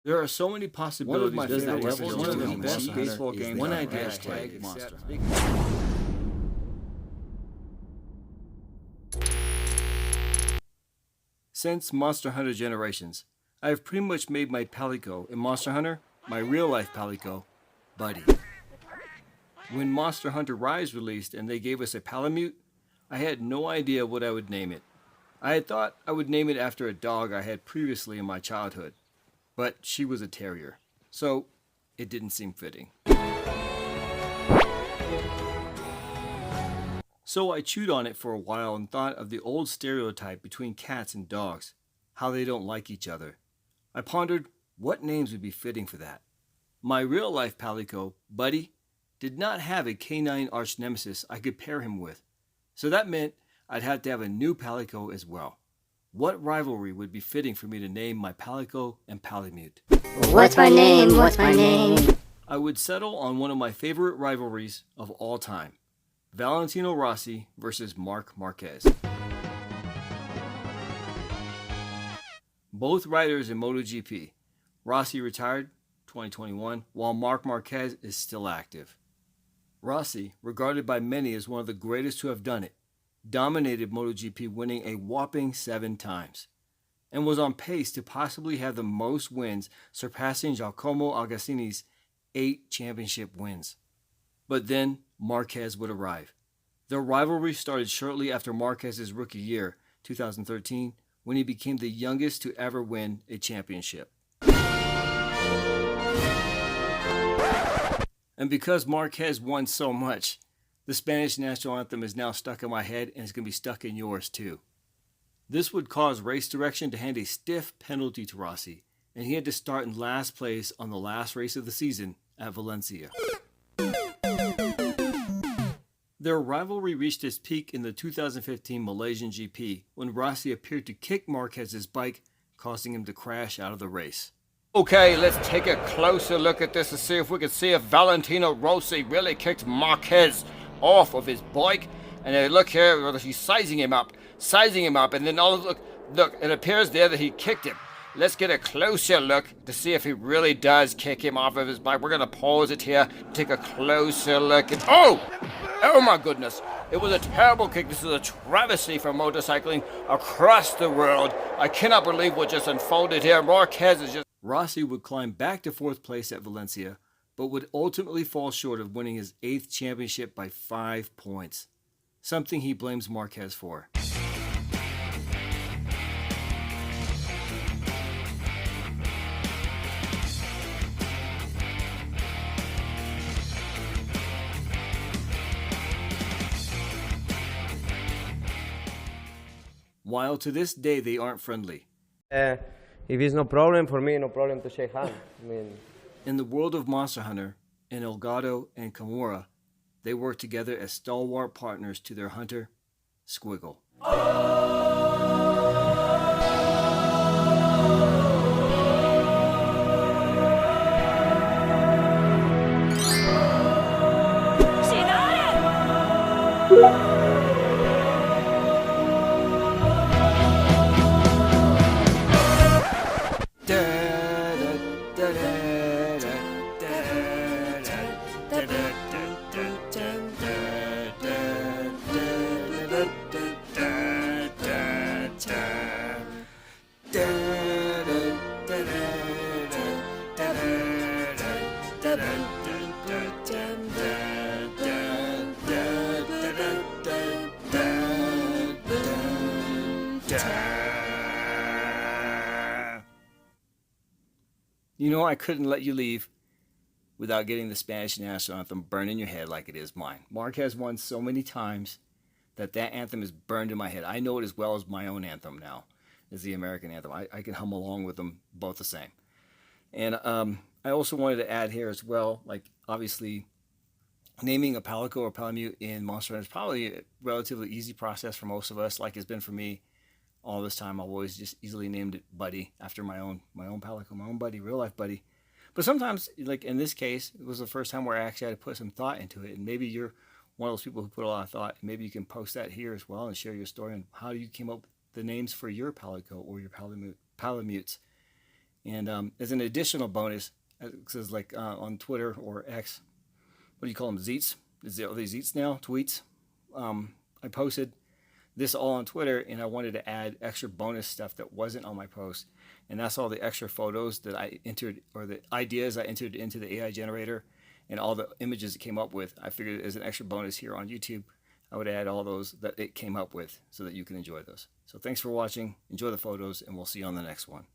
There are so many possibilities. One of the best baseball games. One idea tag Monster. Since Monster Hunter Generations, I have pretty much made my Palico in Monster Hunter my real-life Palico, Buddy. When Monster Hunter Rise released and they gave us a Palamute, I had no idea what I would name it. I had thought I would name it after a dog I had previously in my childhood, but she was a terrier, so it didn't seem fitting. So I chewed on it for a while and thought of the old stereotype between cats and dogs, how they don't like each other. I pondered what names would be fitting for that. My real-life Palico, Buddy, did not have a canine arch nemesis I could pair him with, so that meant I'd have to have a new Palico as well. What rivalry would be fitting for me to name my Palico and Palamute? What's my name? What's my name? I would settle on one of my favorite rivalries of all time, Valentino Rossi versus Marquez. Both riders in MotoGP. Rossi retired 2021, while Marquez is still active. Rossi, regarded by many as one of the greatest who have done it, dominated MotoGP, winning a whopping 7 times, and was on pace to possibly have the most wins, surpassing Giacomo Agassini's 8 championship wins. But then Marquez would arrive. Their rivalry started shortly after Marquez's rookie year, 2013, when he became the youngest to ever win a championship. And because Marquez won so much, the Spanish national anthem is now stuck in my head and it's going to be stuck in yours too. This would cause race direction to hand a stiff penalty to Rossi, and he had to start in last place on the last race of the season at Valencia. Their rivalry reached its peak in the 2015 Malaysian GP when Rossi appeared to kick Marquez's bike, causing him to crash out of the race. Okay, let's take a closer look at this to see if we can see if Valentino Rossi really kicked Marquez off of his bike. And then look here, he's sizing him up, and then look, it appears there that he kicked him. Let's get a closer look to see if he really does kick him off of his bike. We're gonna pause it here, take a closer look. And oh my goodness! It was a terrible kick. This is a travesty for motorcycling across the world. I cannot believe what just unfolded here. Marquez is just. Rossi would climb back to 4th place at Valencia, but would ultimately fall short of winning his 8th championship by 5 points, something he blames Marquez for. While to this day they aren't friendly. If it's no problem for me, no problem to shake hands. In the world of Monster Hunter, in Elgato and Kimura, they work together as stalwart partners to their hunter, Squiggle. You know, I couldn't let you leave without getting the Spanish national anthem burned in your head like it is mine. Marc has won so many times that anthem is burned in my head. I know it as well as my own anthem now, is the American anthem. I can hum along with them both the same. And I also wanted to add here as well, like obviously naming a Palico or Palamute in Monster Hunter is probably a relatively easy process for most of us, like it's been for me all this time. I've always just easily named it Buddy after my own Palico, my own buddy, real life buddy. But sometimes, like in this case, it was the first time where I actually had to put some thought into it. And maybe you're one of those people who put a lot of thought. And maybe you can post that here as well and share your story on how you came up with the names for your Palico or your Palamutes. And as an additional bonus, it says like on Twitter or X, what do you call them? Zeets? Are they Zeets now? Tweets? I posted this all on Twitter, and I wanted to add extra bonus stuff that wasn't on my post. And that's all the extra photos that I entered, or the ideas I entered into the AI generator, and all the images it came up with. I figured as an extra bonus here on YouTube, I would add all those that it came up with so that you can enjoy those. So thanks for watching. Enjoy the photos, and we'll see you on the next one.